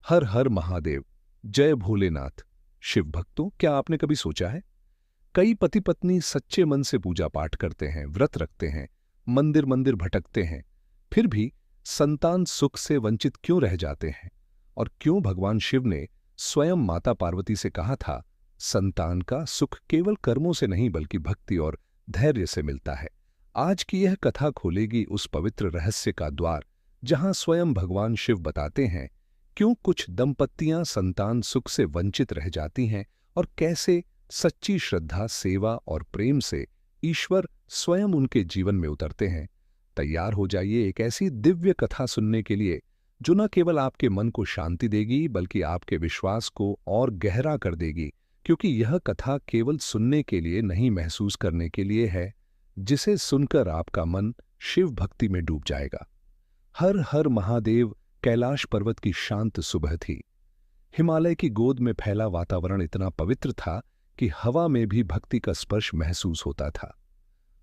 हर हर महादेव, जय भोलेनाथ। शिव भक्तों, क्या आपने कभी सोचा है, कई पति पत्नी सच्चे मन से पूजा पाठ करते हैं, व्रत रखते हैं, मंदिर मंदिर भटकते हैं, फिर भी संतान सुख से वंचित क्यों रह जाते हैं? और क्यों भगवान शिव ने स्वयं माता पार्वती से कहा था, संतान का सुख केवल कर्मों से नहीं बल्कि भक्ति और धैर्य से मिलता है। आज की यह कथा खोलेगी उस पवित्र रहस्य का द्वार जहां स्वयं भगवान शिव बताते हैं क्यों कुछ दंपत्तियां संतान सुख से वंचित रह जाती हैं और कैसे सच्ची श्रद्धा, सेवा और प्रेम से ईश्वर स्वयं उनके जीवन में उतरते हैं। तैयार हो जाइए एक ऐसी दिव्य कथा सुनने के लिए जो न केवल आपके मन को शांति देगी बल्कि आपके विश्वास को और गहरा कर देगी, क्योंकि यह कथा केवल सुनने के लिए नहीं, महसूस करने के लिए है, जिसे सुनकर आपका मन शिव भक्ति में डूब जाएगा। हर हर महादेव कैलाश पर्वत की शांत सुबह थी। हिमालय की गोद में फैला वातावरण इतना पवित्र था कि हवा में भी भक्ति का स्पर्श महसूस होता था।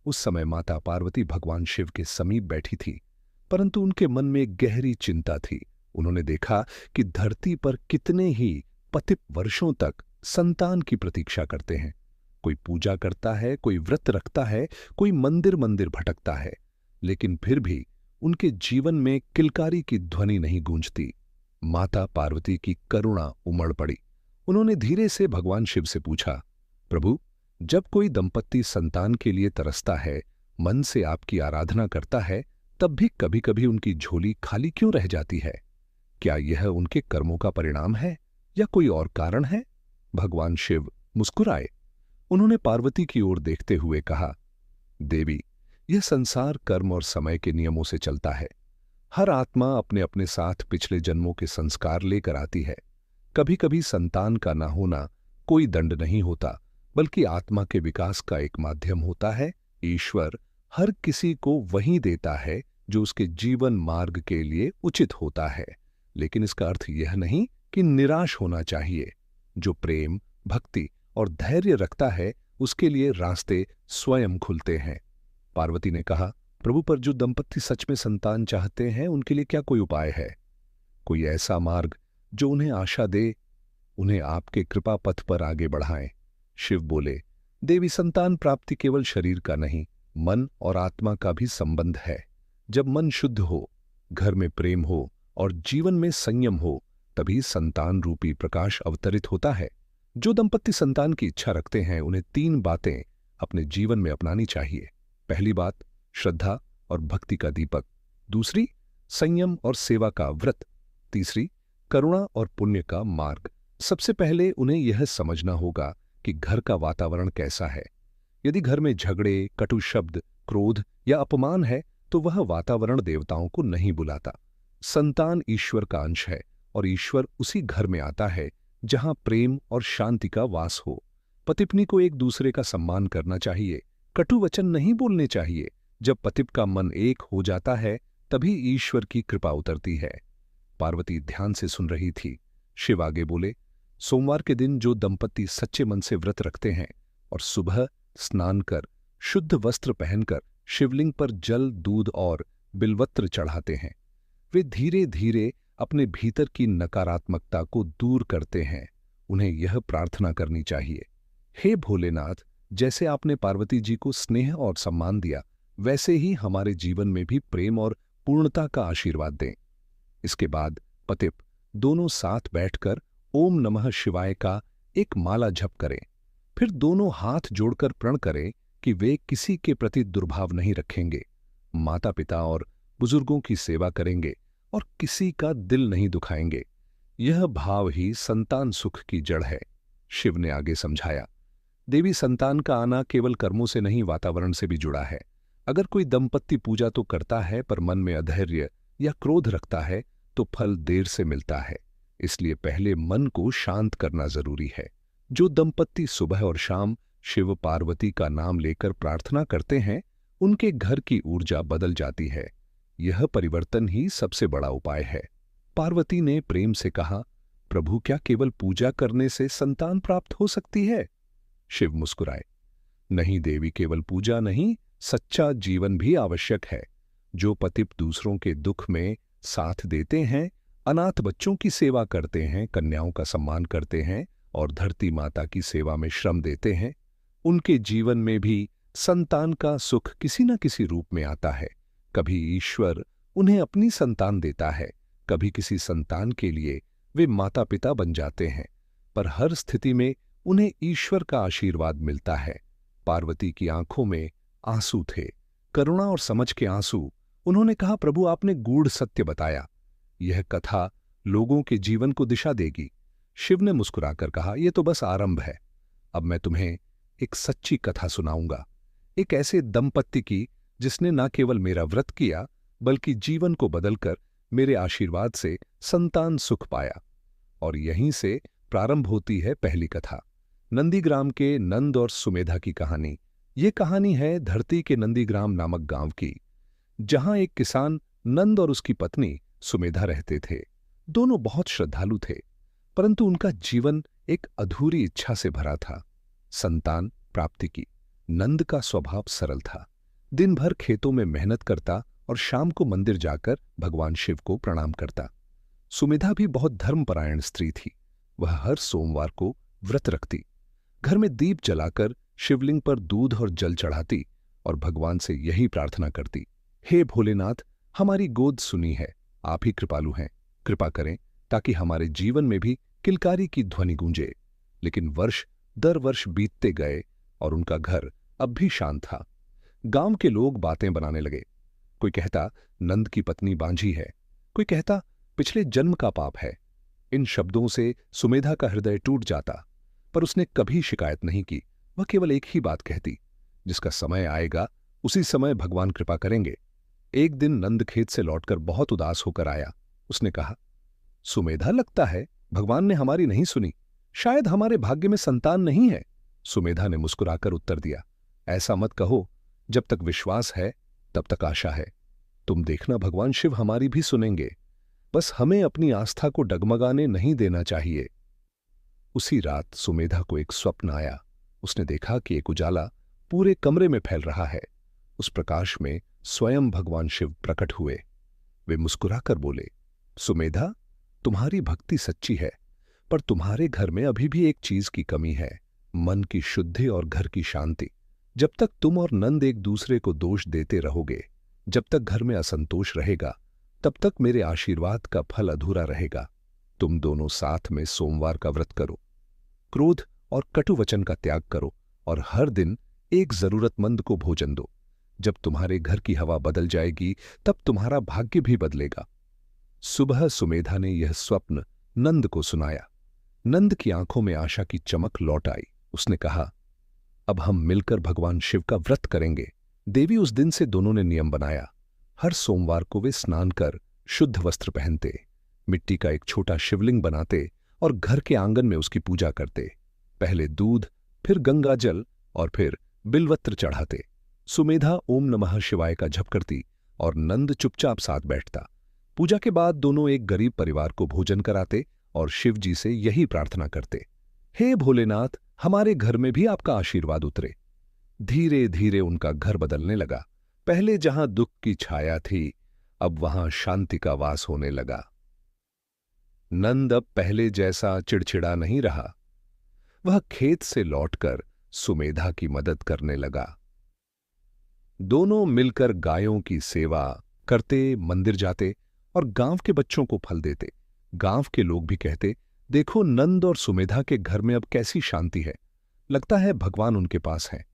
उस समय माता पार्वती भगवान शिव के समीप बैठी थी, परंतु उनके मन में एक गहरी चिंता थी। उन्होंने देखा कि धरती पर कितने ही पति वर्षों तक संतान की प्रतीक्षा करते हैं। कोई पूजा करता है, कोई व्रत रखता है, कोई मंदिर मंदिर भटकता है, लेकिन फिर भी उनके जीवन में किलकारी की ध्वनि नहीं गूंजती। माता पार्वती की करुणा उमड़ पड़ी। उन्होंने धीरे से भगवान शिव से पूछा, प्रभु, जब कोई दंपत्ति संतान के लिए तरसता है, मन से आपकी आराधना करता है, तब भी कभी कभी उनकी झोली खाली क्यों रह जाती है? क्या यह उनके कर्मों का परिणाम है या कोई और कारण है? भगवान शिव मुस्कुराए। उन्होंने पार्वती की ओर देखते हुए कहा, देवी, यह संसार कर्म और समय के नियमों से चलता है। हर आत्मा अपने अपने साथ पिछले जन्मों के संस्कार लेकर आती है। कभी कभी संतान का न होना कोई दंड नहीं होता, बल्कि आत्मा के विकास का एक माध्यम होता है। ईश्वर हर किसी को वही देता है जो उसके जीवन मार्ग के लिए उचित होता है, लेकिन इसका अर्थ यह नहीं कि निराश होना चाहिए। जो प्रेम, भक्ति और धैर्य रखता है, उसके लिए रास्ते स्वयं खुलते हैं। पार्वती ने कहा, प्रभु, पर जो दंपत्ति सच में संतान चाहते हैं, उनके लिए क्या कोई उपाय है? कोई ऐसा मार्ग जो उन्हें आशा दे, उन्हें आपके कृपा पथ पर आगे बढ़ाएं। शिव बोले, देवी, संतान प्राप्ति केवल शरीर का नहीं, मन और आत्मा का भी संबंध है। जब मन शुद्ध हो, घर में प्रेम हो और जीवन में संयम हो, तभी संतान रूपी प्रकाश अवतरित होता है। जो दंपत्ति संतान की इच्छा रखते हैं, उन्हें 3 बातें अपने जीवन में अपनानी चाहिए। पहली बात, श्रद्धा और भक्ति का दीपक। दूसरी, संयम और सेवा का व्रत। तीसरी, करुणा और पुण्य का मार्ग। सबसे पहले उन्हें यह समझना होगा कि घर का वातावरण कैसा है। यदि घर में झगड़े, कटु शब्द, क्रोध या अपमान है, तो वह वातावरण देवताओं को नहीं बुलाता। संतान ईश्वर का अंश है और ईश्वर उसी घर में आता है जहां प्रेम और शांति का वास हो। पति पत्नी को एक दूसरे का सम्मान करना चाहिए, कटु वचन नहीं बोलने चाहिए। जब पति का मन एक हो जाता है, तभी ईश्वर की कृपा उतरती है। पार्वती ध्यान से सुन रही थी। शिव आगे बोले, सोमवार के दिन जो दंपत्ति सच्चे मन से व्रत रखते हैं और सुबह स्नान कर शुद्ध वस्त्र पहनकर शिवलिंग पर जल, दूध और बिल्वत्र चढ़ाते हैं, वे धीरे धीरे अपने भीतर की नकारात्मकता को दूर करते हैं। उन्हें यह प्रार्थना करनी चाहिए, हे भोलेनाथ, जैसे आपने पार्वती जी को स्नेह और सम्मान दिया, वैसे ही हमारे जीवन में भी प्रेम और पूर्णता का आशीर्वाद दें। इसके बाद पतिप दोनों साथ बैठकर ओम नमः शिवाय का एक माला जप करें। फिर दोनों हाथ जोड़कर प्रण करें कि वे किसी के प्रति दुर्भाव नहीं रखेंगे, माता पिता और बुजुर्गों की सेवा करेंगे और किसी का दिल नहीं दुखाएंगे। यह भाव ही संतान सुख की जड़ है। शिव ने आगे समझाया, देवी, संतान का आना केवल कर्मों से नहीं, वातावरण से भी जुड़ा है। अगर कोई दंपत्ति पूजा तो करता है पर मन में अधैर्य या क्रोध रखता है, तो फल देर से मिलता है। इसलिए पहले मन को शांत करना जरूरी है। जो दंपत्ति सुबह और शाम शिव पार्वती का नाम लेकर प्रार्थना करते हैं, उनके घर की ऊर्जा बदल जाती है। यह परिवर्तन ही सबसे बड़ा उपाय है। पार्वती ने प्रेम से कहा, प्रभु, क्या केवल पूजा करने से संतान प्राप्त हो सकती है? शिव मुस्कुराए, नहीं देवी, केवल पूजा नहीं, सच्चा जीवन भी आवश्यक है। जो पति दूसरों के दुख में साथ देते हैं, अनाथ बच्चों की सेवा करते हैं, कन्याओं का सम्मान करते हैं और धरती माता की सेवा में श्रम देते हैं। उनके जीवन में भी संतान का सुख किसी न किसी रूप में आता है। कभी ईश्वर उन्हें अपनी संतान देता है, कभी किसी संतान के लिए वे माता पिता बन जाते हैं, पर हर स्थिति में उन्हें ईश्वर का आशीर्वाद मिलता है। पार्वती की आंखों में आंसू थे, करुणा और समझ के आंसू। उन्होंने कहा, प्रभु आपने गूढ़ सत्य बताया, यह कथा लोगों के जीवन को दिशा देगी। शिव ने मुस्कुराकर कहा, यह तो बस आरंभ है। अब मैं तुम्हें एक सच्ची कथा सुनाऊंगा, एक ऐसे दंपत्ति की जिसने न केवल मेरा व्रत किया बल्कि जीवन को बदलकर मेरे आशीर्वाद से संतान सुख पाया। और यहीं से प्रारंभ होती है पहली कथा, नंदीग्राम के नंद और सुमेधा की कहानी। ये कहानी है धरती के नंदीग्राम नामक गांव की, जहां एक किसान नंद और उसकी पत्नी सुमेधा रहते थे। दोनों बहुत श्रद्धालु थे, परंतु उनका जीवन एक अधूरी इच्छा से भरा था, संतान प्राप्ति की। नंद का स्वभाव सरल था, दिन भर खेतों में मेहनत करता और शाम को मंदिर जाकर भगवान शिव को प्रणाम करता। सुमेधा भी बहुत धर्मपरायण स्त्री थी। वह हर सोमवार को व्रत रखती, घर में दीप जलाकर शिवलिंग पर दूध और जल चढ़ाती और भगवान से यही प्रार्थना करती, हे भोलेनाथ, हमारी गोद सुनी है, आप ही कृपालु हैं, कृपा करें ताकि हमारे जीवन में भी किलकारी की ध्वनि गूंजे। लेकिन वर्ष दर वर्ष बीतते गए और उनका घर अब भी शांत था। गांव के लोग बातें बनाने लगे। कोई कहता नंद की पत्नी बांझी है, कोई कहता पिछले जन्म का पाप है। इन शब्दों से सुमेधा का हृदय टूट जाता, पर उसने कभी शिकायत नहीं की। वह केवल एक ही बात कहती, जिसका समय आएगा उसी समय भगवान कृपा करेंगे। एक दिन नंद खेत से लौटकर बहुत उदास होकर आया। उसने कहा, सुमेधा, लगता है भगवान ने हमारी नहीं सुनी, शायद हमारे भाग्य में संतान नहीं है। सुमेधा ने मुस्कुराकर उत्तर दिया, ऐसा मत कहो, जब तक विश्वास है तब तक आशा है। तुम देखना, भगवान शिव हमारी भी सुनेंगे, बस हमें अपनी आस्था को डगमगाने नहीं देना चाहिए। उसी रात सुमेधा को एक स्वप्न आया। उसने देखा कि एक उजाला पूरे कमरे में फैल रहा है। उस प्रकाश में स्वयं भगवान शिव प्रकट हुए। वे मुस्कुराकर बोले, सुमेधा, तुम्हारी भक्ति सच्ची है, पर तुम्हारे घर में अभी भी एक चीज की कमी है, मन की शुद्धि और घर की शांति। जब तक तुम और नंद एक दूसरे को दोष देते रहोगे, जब तक घर में असंतोष रहेगा, तब तक मेरे आशीर्वाद का फल अधूरा रहेगा। तुम दोनों साथ में सोमवार का व्रत करो, क्रोध और कटु वचन का त्याग करो और हर दिन एक जरूरतमंद को भोजन दो। जब तुम्हारे घर की हवा बदल जाएगी, तब तुम्हारा भाग्य भी बदलेगा। सुबह सुमेधा ने यह स्वप्न नंद को सुनाया। नंद की आंखों में आशा की चमक लौट आई। उसने कहा, अब हम मिलकर भगवान शिव का व्रत करेंगे। देवी उस दिन से दोनों ने नियम बनाया। हर सोमवार को वे स्नान कर शुद्ध वस्त्र पहनते, मिट्टी का एक छोटा शिवलिंग बनाते और घर के आंगन में उसकी पूजा करते। पहले दूध, फिर गंगा जल और फिर बिल्वत्र चढ़ाते। सुमेधा ओम नमः शिवाय का जप करती और नंद चुपचाप साथ बैठता। पूजा के बाद दोनों एक गरीब परिवार को भोजन कराते और शिव जी से यही प्रार्थना करते, हे भोलेनाथ, हमारे घर में भी आपका आशीर्वाद उतरे। धीरे धीरे उनका घर बदलने लगा। पहले जहां दुख की छाया थी, अब वहां शांति का वास होने लगा। नंद अब पहले जैसा चिड़चिड़ा नहीं रहा। वह खेत से लौटकर सुमेधा की मदद करने लगा। दोनों मिलकर गायों की सेवा करते, मंदिर जाते और गांव के बच्चों को फल देते। गांव के लोग भी कहते, देखो नंद और सुमेधा के घर में अब कैसी शांति है, लगता है भगवान उनके पास है।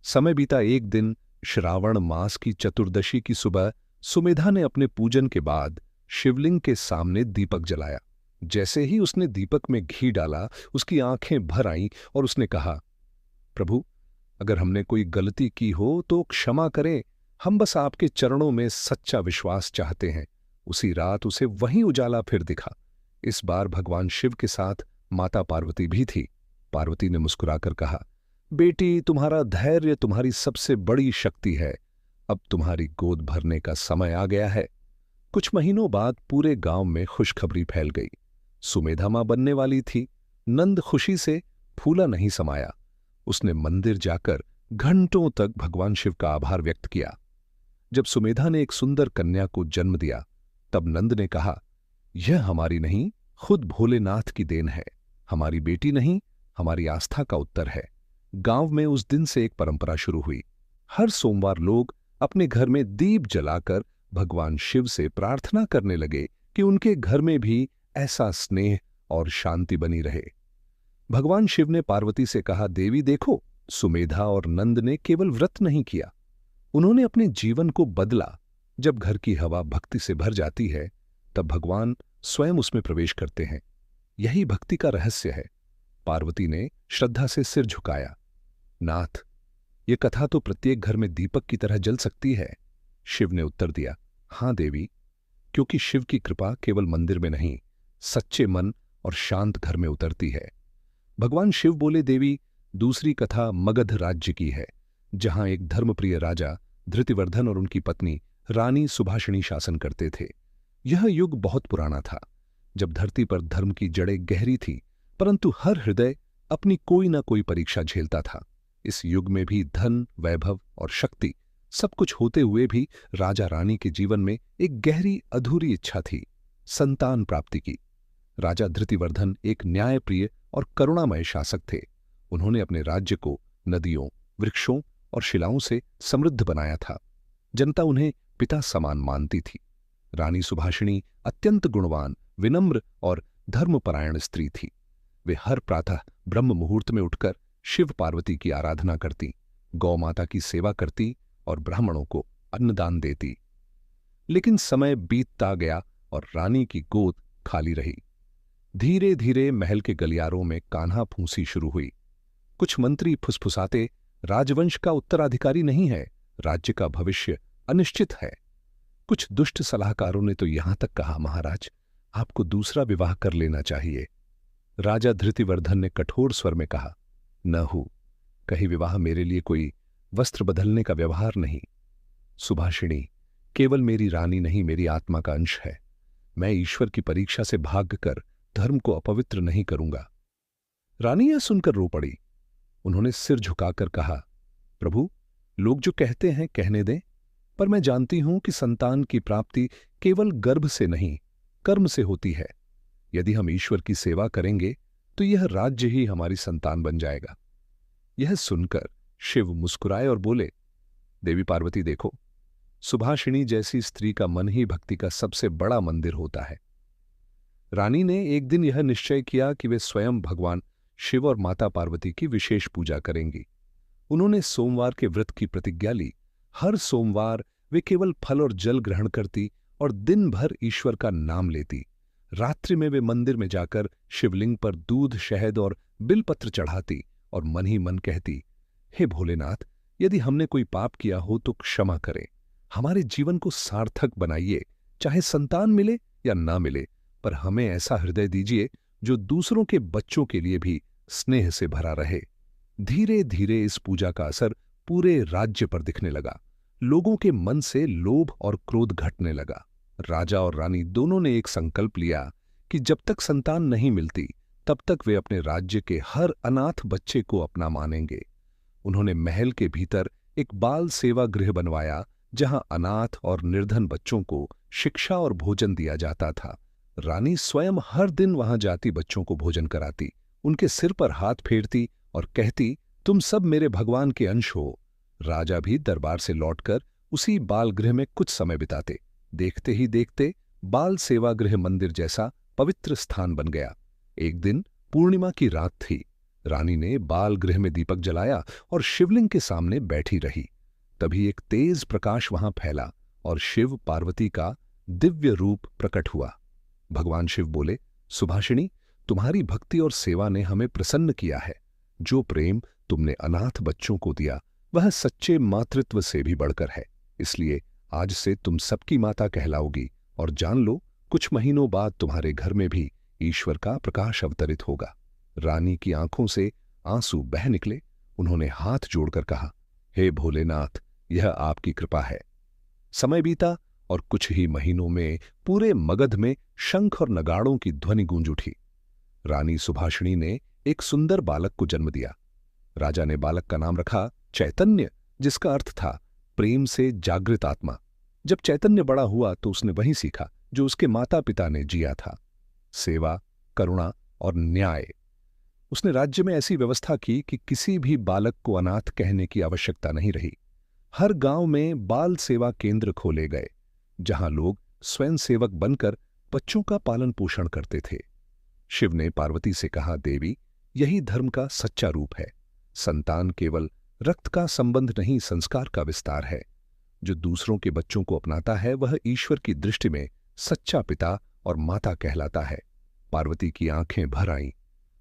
समय बीता। एक दिन श्रावण मास की चतुर्दशी की सुबह सुमेधा ने अपने पूजन के बाद शिवलिंग के सामने दीपक जलाया। जैसे ही उसने दीपक में घी डाला, उसकी आंखें भर आईं और उसने कहा, प्रभु, अगर हमने कोई गलती की हो तो क्षमा करें, हम बस आपके चरणों में सच्चा विश्वास चाहते हैं। उसी रात उसे वही उजाला फिर दिखा। इस बार भगवान शिव के साथ माता पार्वती भी थी। पार्वती ने मुस्कुराकर कहा, बेटी, तुम्हारा धैर्य तुम्हारी सबसे बड़ी शक्ति है। अब तुम्हारी गोद भरने का समय आ गया है। कुछ महीनों बाद पूरे गांव में खुशखबरी फैल गई। सुमेधा मां बनने वाली थी। नंद खुशी से फूला नहीं समाया। उसने मंदिर जाकर घंटों तक भगवान शिव का आभार व्यक्त किया। जब सुमेधा ने एक सुंदर कन्या को जन्म दिया, तब नंद ने कहा, यह हमारी नहीं, खुद भोलेनाथ की देन है। हमारी बेटी नहीं, हमारी आस्था का उत्तर है। गांव में उस दिन से एक परंपरा शुरू हुई। हर सोमवार लोग अपने घर में दीप जलाकर भगवान शिव से प्रार्थना करने लगे कि उनके घर में भी ऐसा स्नेह और शांति बनी रहे। भगवान शिव ने पार्वती से कहा, देवी देखो, सुमेधा और नंद ने केवल व्रत नहीं किया, उन्होंने अपने जीवन को बदला। जब घर की हवा भक्ति से भर जाती है, तब भगवान स्वयं उसमें प्रवेश करते हैं। यही भक्ति का रहस्य है। पार्वती ने श्रद्धा से सिर झुकाया। नाथ, ये कथा तो प्रत्येक घर में दीपक की तरह जल सकती है। शिव ने उत्तर दिया, हां देवी, क्योंकि शिव की कृपा केवल मंदिर में नहीं, सच्चे मन और शांत घर में उतरती है। भगवान शिव बोले, देवी, दूसरी कथा मगध राज्य की है, जहां एक धर्मप्रिय राजा धृतिवर्धन और उनकी पत्नी रानी सुभाषिणी शासन करते थे। यह युग बहुत पुराना था, जब धरती पर धर्म की जड़ें गहरी थी, परंतु हर हृदय अपनी कोई ना कोई परीक्षा झेलता था। इस युग में भी धन, वैभव और शक्ति सब कुछ होते हुए भी राजा रानी के जीवन में एक गहरी अधूरी इच्छा थी, संतान प्राप्ति की। राजा धृतिवर्धन एक न्यायप्रिय और करुणामय शासक थे। उन्होंने अपने राज्य को नदियों, वृक्षों और शिलाओं से समृद्ध बनाया था। जनता उन्हें पिता समान मानती थी। रानी सुभाषिणी अत्यंत गुणवान, विनम्र और धर्मपरायण स्त्री थी। वे हर प्रातः ब्रह्म मुहूर्त में उठकर शिव पार्वती की आराधना करती, गौ माता की सेवा करती और ब्राह्मणों को अन्नदान देती। लेकिन समय बीतता गया और रानी की गोद खाली रही। धीरे धीरे महल के गलियारों में कान्हा फूंसी शुरू हुई। कुछ मंत्री फुसफुसाते, राजवंश का उत्तराधिकारी नहीं है, राज्य का भविष्य अनिश्चित है। कुछ दुष्ट सलाहकारों ने तो यहां तक कहा, महाराज, आपको दूसरा विवाह कर लेना चाहिए। राजा धृतिवर्धन ने कठोर स्वर में कहा, न हो, कहीं विवाह मेरे लिए कोई वस्त्र बदलने का व्यवहार नहीं। सुभाषिणी केवल मेरी रानी नहीं, मेरी आत्मा का अंश है। मैं ईश्वर की परीक्षा से भागकर धर्म को अपवित्र नहीं करूंगा। रानी यह सुनकर रो पड़ी। उन्होंने सिर झुकाकर कहा, प्रभु, लोग जो कहते हैं कहने दें, पर मैं जानती हूं कि संतान की प्राप्ति केवल गर्भ से नहीं, कर्म से होती है। यदि हम ईश्वर की सेवा करेंगे तो यह राज्य ही हमारी संतान बन जाएगा। यह सुनकर शिव मुस्कुराए और बोले, देवी पार्वती देखो, सुभाषिणी जैसी स्त्री का मन ही भक्ति का सबसे बड़ा मंदिर होता है। रानी ने एक दिन यह निश्चय किया कि वे स्वयं भगवान शिव और माता पार्वती की विशेष पूजा करेंगी। उन्होंने सोमवार के व्रत की प्रतिज्ञा ली। हर सोमवार वे केवल फल और जल ग्रहण करती और दिन भर ईश्वर का नाम लेती। रात्रि में वे मंदिर में जाकर शिवलिंग पर दूध, शहद और बिलपत्र चढ़ाती और मन ही मन कहती, हे भोलेनाथ, यदि हमने कोई पाप किया हो तो क्षमा करें। हमारे जीवन को सार्थक बनाइए, चाहे संतान मिले या ना मिले, पर हमें ऐसा हृदय दीजिए जो दूसरों के बच्चों के लिए भी स्नेह से भरा रहे। धीरे धीरे इस पूजा का असर पूरे राज्य पर दिखने लगा। लोगों के मन से लोभ और क्रोध घटने लगा। राजा और रानी दोनों ने एक संकल्प लिया कि जब तक संतान नहीं मिलती, तब तक वे अपने राज्य के हर अनाथ बच्चे को अपना मानेंगे। उन्होंने महल के भीतर एक बाल सेवा गृह बनवाया, जहां अनाथ और निर्धन बच्चों को शिक्षा और भोजन दिया जाता था। रानी स्वयं हर दिन वहां जाती, बच्चों को भोजन कराती, उनके सिर पर हाथ फेरती और कहती, तुम सब मेरे भगवान के अंश हो। राजा भी दरबार से लौटकर उसी बाल गृह में कुछ समय बिताते। देखते ही देखते बाल सेवा गृह मंदिर जैसा पवित्र स्थान बन गया। एक दिन पूर्णिमा की रात थी। रानी ने बाल गृह में दीपक जलाया और शिवलिंग के सामने बैठी रही। तभी एक तेज प्रकाश वहां फैला और शिव पार्वती का दिव्य रूप प्रकट हुआ। भगवान शिव बोले, सुभाषिणी, तुम्हारी भक्ति और सेवा ने हमें प्रसन्न किया है। जो प्रेम तुमने अनाथ बच्चों को दिया, वह सच्चे मातृत्व से भी बढ़कर है। इसलिए आज से तुम सबकी माता कहलाओगी और जान लो, कुछ महीनों बाद तुम्हारे घर में भी ईश्वर का प्रकाश अवतरित होगा। रानी की आंखों से आंसू बह निकले। उन्होंने हाथ जोड़कर कहा, हे भोलेनाथ, यह आपकी कृपा है। समय बीता और कुछ ही महीनों में पूरे मगध में शंख और नगाड़ों की ध्वनि गूंज उठी। रानी सुभाषिणी ने एक सुंदर बालक को जन्म दिया। राजा ने बालक का नाम रखा चैतन्य, जिसका अर्थ था प्रेम से जागृत आत्मा। जब चैतन्य बड़ा हुआ तो उसने वही सीखा जो उसके माता पिता ने जिया था। सेवा, करुणा और न्याय। उसने राज्य में ऐसी व्यवस्था की कि किसी भी बालक को अनाथ कहने की आवश्यकता नहीं रही। हर गांव में बाल सेवा केंद्र खोले गए, जहां लोग स्वयं सेवक बनकर बच्चों का पालन पोषण करते थे। शिव ने पार्वती से कहा, देवी, यही धर्म का सच्चा रूप है। संतान केवल रक्त का संबंध नहीं, संस्कार का विस्तार है। जो दूसरों के बच्चों को अपनाता है वह ईश्वर की दृष्टि में सच्चा पिता और माता कहलाता है। पार्वती की आंखें भर आईं।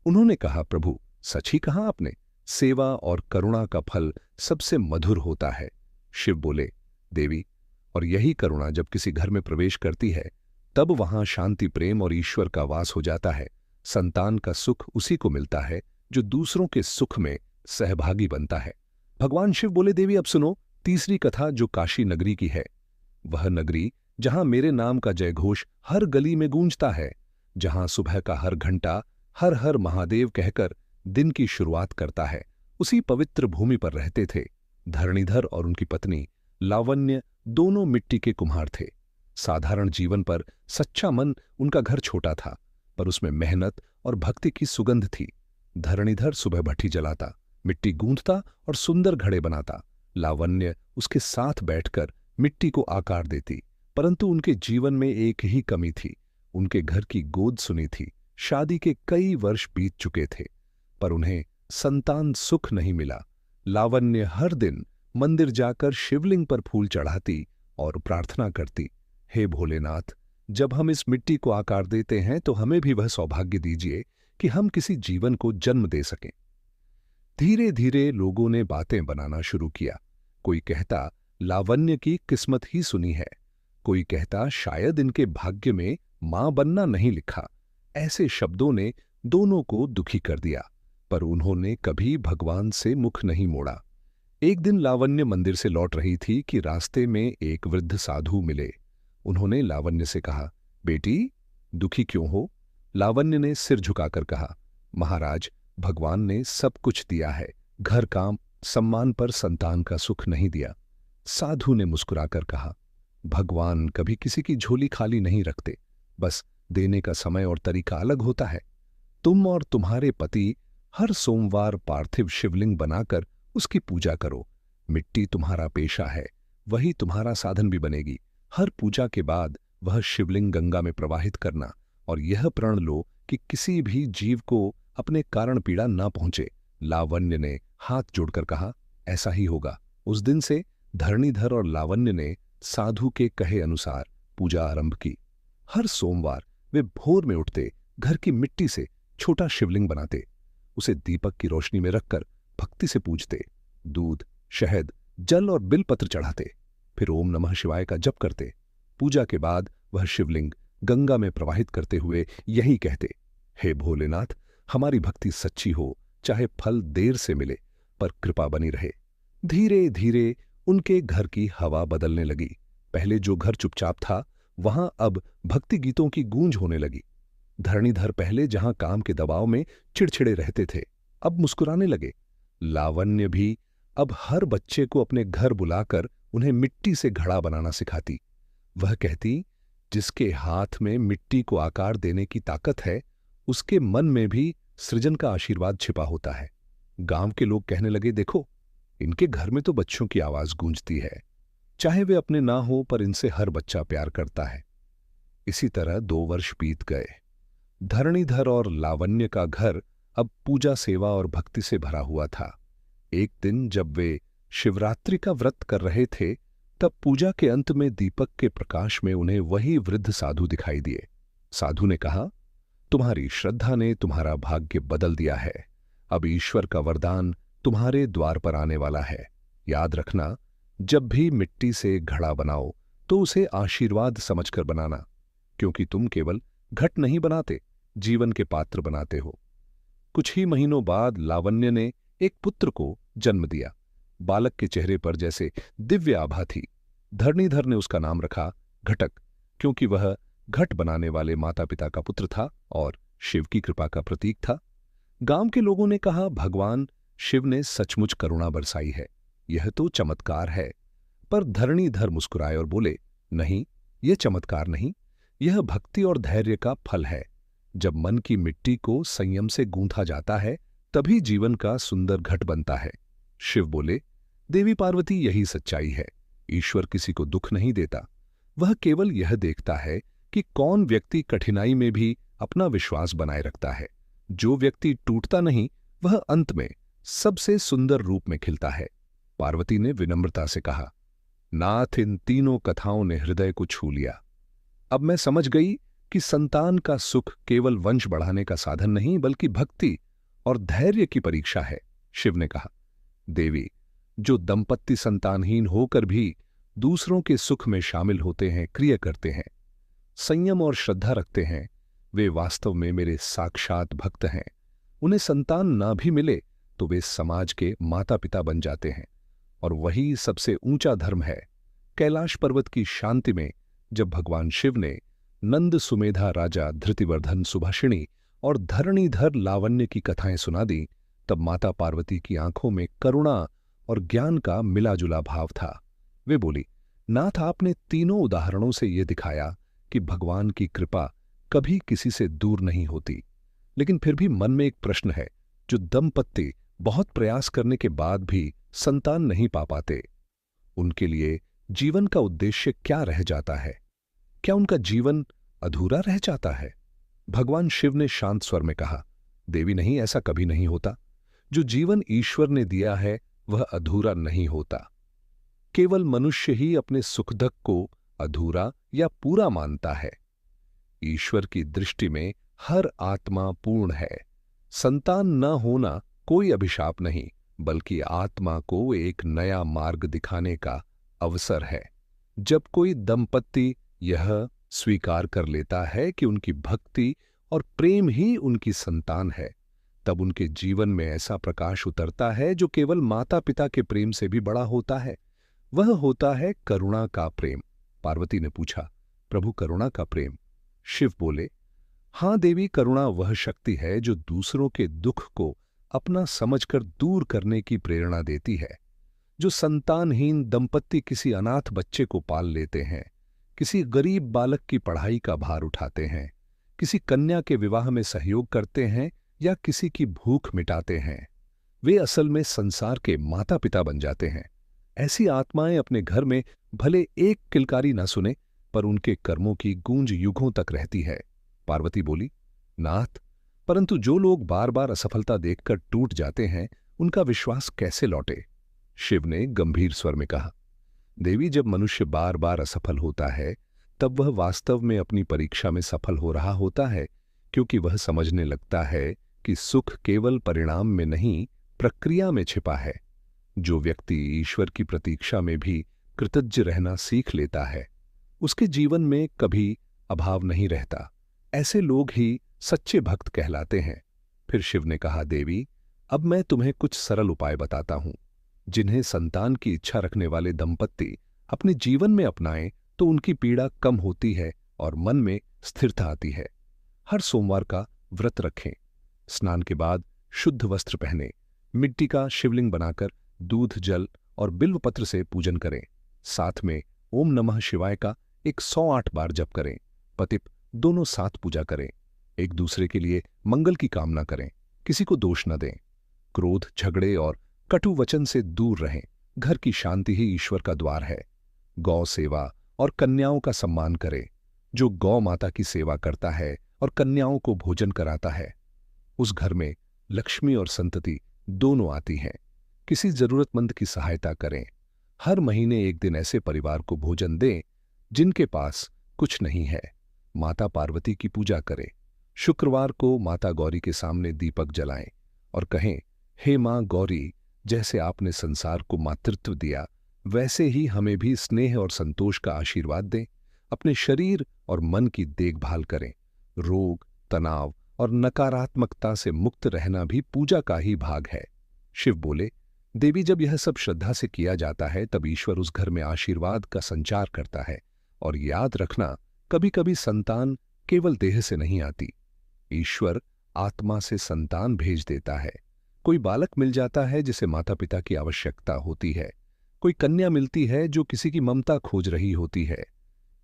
उन्होंने कहा, प्रभु, सच ही कहा आपने। सेवा और करुणा का फल सबसे मधुर होता है। शिव बोले, देवी, और यही करुणा जब किसी घर में प्रवेश करती है तब वहां शांति, प्रेम और ईश्वर का वास हो जाता है। संतान का सुख उसी को मिलता है जो दूसरों के सुख में सहभागी बनता है। भगवान शिव बोले, देवी, अब सुनो तीसरी कथा जो काशी नगरी की है। वह नगरी जहां मेरे नाम का जयघोष हर गली में गूंजता है, जहां सुबह का हर घंटा हर हर महादेव कहकर दिन की शुरुआत करता है, उसी पवित्र भूमि पर रहते थे धरणीधर और उनकी पत्नी लावण्य। दोनों मिट्टी के कुम्हार थे। साधारण जीवन पर सच्चा मन उनका घर छोटा था, पर उसमें मेहनत और भक्ति की सुगंध थी। धरणीधर सुबह भट्ठी जलाता, मिट्टी गूंथता और सुंदर घड़े बनाता। लावण्य उसके साथ बैठकर मिट्टी को आकार देती। परंतु उनके जीवन में एक ही कमी थी, उनके घर की गोद सुनी थी। शादी के कई वर्ष बीत चुके थे, पर उन्हें संतान सुख नहीं मिला। लावण्य हर दिन मंदिर जाकर शिवलिंग पर फूल चढ़ाती और प्रार्थना करती, हे भोलेनाथ, जब हम इस मिट्टी को आकार देते हैं तो हमें भी वह सौभाग्य दीजिए कि हम किसी जीवन को जन्म दे सकें। धीरे धीरे लोगों ने बातें बनाना शुरू किया। कोई कहता लावण्य की किस्मत ही सुनी है, कोई कहता शायद इनके भाग्य में मां बनना नहीं लिखा। ऐसे शब्दों ने दोनों को दुखी कर दिया, पर उन्होंने कभी भगवान से मुख नहीं मोड़ा। एक दिन लावण्य मंदिर से लौट रही थी कि रास्ते में एक वृद्ध साधु मिले। उन्होंने लावण्य से कहा, बेटी, दुखी क्यों हो? लावण्य ने सिर झुकाकर कहा, महाराज, भगवान ने सब कुछ दिया है, घर, काम, सम्मान, पर संतान का सुख नहीं दिया। साधु ने मुस्कुराकर कहा, भगवान कभी किसी की झोली खाली नहीं रखते, बस देने का समय और तरीका अलग होता है। तुम और तुम्हारे पति हर सोमवार पार्थिव शिवलिंग बनाकर उसकी पूजा करो। मिट्टी तुम्हारा पेशा है, वही तुम्हारा साधन भी बनेगी। हर पूजा के बाद वह शिवलिंग गंगा में प्रवाहित करना और यह प्रण लो कि किसी भी जीव को अपने कारण पीड़ा ना पहुंचे। लावण्य ने हाथ जोड़कर कहा, ऐसा ही होगा। उस दिन से धरणीधर और लावण्य ने साधु के कहे अनुसार पूजा आरंभ की। हर सोमवार वे भोर में उठते, घर की मिट्टी से छोटा शिवलिंग बनाते, उसे दीपक की रोशनी में रखकर भक्ति से पूजते। दूध, शहद, जल और बिलपत्र चढ़ाते, फिर ओम नमः शिवाय का जप करते। पूजा के बाद वह शिवलिंग गंगा में प्रवाहित करते हुए यही कहते, हे भोलेनाथ, हमारी भक्ति सच्ची हो, चाहे फल देर से मिले, पर कृपा बनी रहे। धीरे धीरे उनके घर की हवा बदलने लगी। पहले जो घर चुपचाप था, वहां अब भक्ति गीतों की गूंज होने लगी। धरणीधर पहले जहां काम के दबाव में चिड़चिड़े रहते थे, अब मुस्कुराने लगे। लावण्य भी अब हर बच्चे को अपने घर बुलाकर उन्हें मिट्टी से घड़ा बनाना सिखाती। वह कहती, जिसके हाथ में मिट्टी को आकार देने की ताकत है, उसके मन में भी सृजन का आशीर्वाद छिपा होता है। गांव के लोग कहने लगे, देखो, इनके घर में तो बच्चों की आवाज गूंजती है, चाहे वे अपने ना हो, पर इनसे हर बच्चा प्यार करता है। इसी तरह 2 वर्ष बीत गए। धरणीधर और लावण्य का घर अब पूजा, सेवा और भक्ति से भरा हुआ था। एक दिन जब वे शिवरात्रि का व्रत कर रहे थे, तब पूजा के अंत में दीपक के प्रकाश में उन्हें वही वृद्ध साधु दिखाई दिए। साधु ने कहा, तुम्हारी श्रद्धा ने तुम्हारा भाग्य बदल दिया है। अब ईश्वर का वरदान तुम्हारे द्वार पर आने वाला है। याद रखना, जब भी मिट्टी से घड़ा बनाओ तो उसे आशीर्वाद समझकर बनाना, क्योंकि तुम केवल घट नहीं बनाते, जीवन के पात्र बनाते हो। कुछ ही महीनों बाद लावण्य ने एक पुत्र को जन्म दिया। बालक के चेहरे पर जैसे दिव्य आभा थी। धरणीधर ने उसका नाम रखा घटक, क्योंकि वह घट बनाने वाले माता पिता का पुत्र था और शिव की कृपा का प्रतीक था। गांव के लोगों ने कहा, भगवान शिव ने सचमुच करुणा बरसाई है, यह तो चमत्कार है। पर धरणीधर मुस्कुराए और बोले, नहीं, यह चमत्कार नहीं, यह भक्ति और धैर्य का फल है। जब मन की मिट्टी को संयम से गूंथा जाता है, तभी जीवन का सुंदर घट बनता है। शिव बोले, देवी पार्वती, यही सच्चाई है। ईश्वर किसी को दुख नहीं देता। वह केवल यह देखता है कि कौन व्यक्ति कठिनाई में भी अपना विश्वास बनाए रखता है। जो व्यक्ति टूटता नहीं, वह अंत में सबसे सुंदर रूप में खिलता है। पार्वती ने विनम्रता से कहा, नाथ, इन तीनों कथाओं ने हृदय को छू लिया। अब मैं समझ गई कि संतान का सुख केवल वंश बढ़ाने का साधन नहीं, बल्कि भक्ति और धैर्य की परीक्षा है। शिव ने कहा, देवी, जो दंपत्ति संतानहीन होकर भी दूसरों के सुख में शामिल होते हैं, क्रिया करते हैं, संयम और श्रद्धा रखते हैं, वे वास्तव में मेरे साक्षात भक्त हैं। उन्हें संतान ना भी मिले तो वे समाज के माता पिता बन जाते हैं, और वही सबसे ऊंचा धर्म है। कैलाश पर्वत की शांति में जब भगवान शिव ने नंद सुमेधा राजा धृतिवर्धन सुभाषिणी और धरणीधर लावण्य की कथाएं सुना दी, तब माता पार्वती की आंखों में करुणा और ज्ञान का मिलाजुला भाव था। वे बोली, नाथ, आपने तीनों उदाहरणों से यह दिखाया कि भगवान की कृपा कभी किसी से दूर नहीं होती। लेकिन फिर भी मन में एक प्रश्न है, जो दंपत्ति बहुत प्रयास करने के बाद भी संतान नहीं पा पाते, उनके लिए जीवन का उद्देश्य क्या रह जाता है? क्या उनका जीवन अधूरा रह जाता है? भगवान शिव ने शांत स्वर में कहा, देवी नहीं, ऐसा कभी नहीं होता। जो जीवन ईश्वर ने दिया है वह अधूरा नहीं होता। केवल मनुष्य ही अपने सुख दुख को अधूरा या पूरा मानता है। ईश्वर की दृष्टि में हर आत्मा पूर्ण है। संतान न होना कोई अभिशाप नहीं, बल्कि आत्मा को एक नया मार्ग दिखाने का अवसर है। जब कोई दंपत्ति यह स्वीकार कर लेता है कि उनकी भक्ति और प्रेम ही उनकी संतान है, तब उनके जीवन में ऐसा प्रकाश उतरता है जो केवल माता पिता के प्रेम से भी बड़ा होता है। वह होता है करुणा का प्रेम। पार्वती ने पूछा, प्रभु, करुणा का प्रेम? शिव बोले, हां देवी, करुणा वह शक्ति है जो दूसरों के दुख को अपना समझकर दूर करने की प्रेरणा देती है। जो संतानहीन दंपत्ति किसी अनाथ बच्चे को पाल लेते हैं, किसी गरीब बालक की पढ़ाई का भार उठाते हैं, किसी कन्या के विवाह में सहयोग करते हैं या किसी की भूख मिटाते हैं, वे असल में संसार के माता पिता बन जाते हैं। ऐसी आत्माएं अपने घर में भले एक किलकारी न सुने, पर उनके कर्मों की गूंज युगों तक रहती है। पार्वती बोली, नाथ, परंतु जो लोग बार बार असफलता देखकर टूट जाते हैं, उनका विश्वास कैसे लौटे? शिव ने गंभीर स्वर में कहा, देवी, जब मनुष्य बार बार असफल होता है, तब वह वास्तव में अपनी परीक्षा में सफल हो रहा होता है, क्योंकि वह समझने लगता है कि सुख केवल परिणाम में नहीं, प्रक्रिया में छिपा है। जो व्यक्ति ईश्वर की प्रतीक्षा में भी कृतज्ञ रहना सीख लेता है, उसके जीवन में कभी अभाव नहीं रहता। ऐसे लोग ही सच्चे भक्त कहलाते हैं। फिर शिव ने कहा, देवी, अब मैं तुम्हें कुछ सरल उपाय बताता हूं, जिन्हें संतान की इच्छा रखने वाले दंपत्ति अपने जीवन में अपनाएं तो उनकी पीड़ा कम होती है और मन में स्थिरता आती है। हर सोमवार का व्रत रखें। स्नान के बाद शुद्ध वस्त्र पहनें। मिट्टी का शिवलिंग बनाकर दूध, जल और बिल्व पत्र से पूजन करें। साथ में ओम नमः शिवाय का 108 बार जप करें। पतिप दोनों साथ पूजा करें। एक दूसरे के लिए मंगल की कामना करें। किसी को दोष न दें। क्रोध, झगड़े और कटु वचन से दूर रहें। घर की शांति ही ईश्वर का द्वार है। गौ सेवा और कन्याओं का सम्मान करें। जो गौ माता की सेवा करता है और कन्याओं को भोजन कराता है, उस घर में लक्ष्मी और संतति दोनों आती हैं। किसी जरूरतमंद की सहायता करें। हर महीने एक दिन ऐसे परिवार को भोजन दें जिनके पास कुछ नहीं है। माता पार्वती की पूजा करें। शुक्रवार को माता गौरी के सामने दीपक जलाएं और कहें, हे मां गौरी, जैसे आपने संसार को मातृत्व दिया, वैसे ही हमें भी स्नेह और संतोष का आशीर्वाद दें। अपने शरीर और मन की देखभाल करें। रोग, तनाव और नकारात्मकता से मुक्त रहना भी पूजा का ही भाग है। शिव बोले, देवी, जब यह सब श्रद्धा से किया जाता है, तब ईश्वर उस घर में आशीर्वाद का संचार करता है। और याद रखना, कभी कभी संतान केवल देह से नहीं आती, ईश्वर आत्मा से संतान भेज देता है। कोई बालक मिल जाता है जिसे माता पिता की आवश्यकता होती है। कोई कन्या मिलती है जो किसी की ममता खोज रही होती है।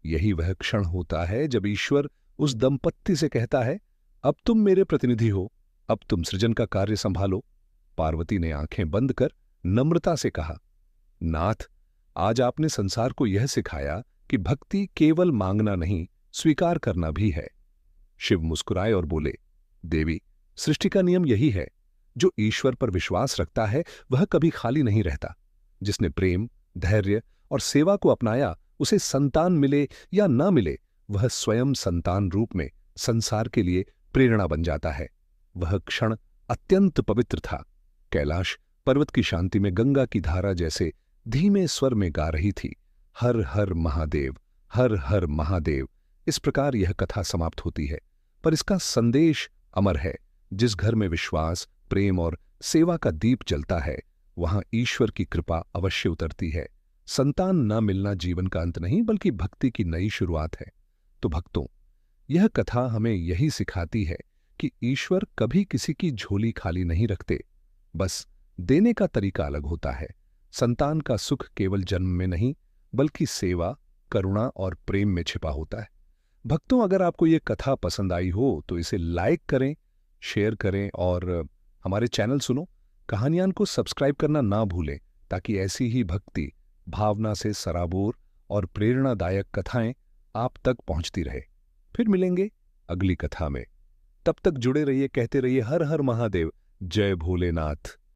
यही वह क्षण होता है जब ईश्वर उस दंपत्ति से कहता है, अब तुम मेरे प्रतिनिधि हो, अब तुम सृजन का कार्य संभालो। पार्वती ने आंखें बंद कर नम्रता से कहा, नाथ, आज आपने संसार को यह सिखाया कि भक्ति केवल मांगना नहीं, स्वीकार करना भी है। शिव मुस्कुराए और बोले, देवी, सृष्टि का नियम यही है, जो ईश्वर पर विश्वास रखता है वह कभी खाली नहीं रहता। जिसने प्रेम, धैर्य और सेवा को अपनाया, उसे संतान मिले या ना मिले, वह स्वयं संतान रूप में संसार के लिए प्रेरणा बन जाता है। वह क्षण अत्यंत पवित्र था। कैलाश पर्वत की शांति में गंगा की धारा जैसे धीमे स्वर में गा रही थी, हर हर महादेव, हर हर महादेव। इस प्रकार यह कथा समाप्त होती है, पर इसका संदेश अमर है। जिस घर में विश्वास, प्रेम और सेवा का दीप जलता है, वहां ईश्वर की कृपा अवश्य उतरती है। संतान न मिलना जीवन का अंत नहीं, बल्कि भक्ति की नई शुरुआत है। तो भक्तों, यह कथा हमें यही सिखाती है कि ईश्वर कभी किसी की झोली खाली नहीं रखते, बस देने का तरीका अलग होता है। संतान का सुख केवल जन्म में नहीं, बल्कि सेवा, करुणा और प्रेम में छिपा होता है। भक्तों, अगर आपको ये कथा पसंद आई हो तो इसे लाइक करें, शेयर करें और हमारे चैनल सुनो कहानियान को सब्सक्राइब करना ना भूलें, ताकि ऐसी ही भक्ति, भावना से सराबोर और प्रेरणादायक कथाएं आप तक पहुंचती रहे। फिर मिलेंगे अगली कथा में। तब तक जुड़े रहिए, कहते रहिए हर हर महादेव, जय भोलेनाथ।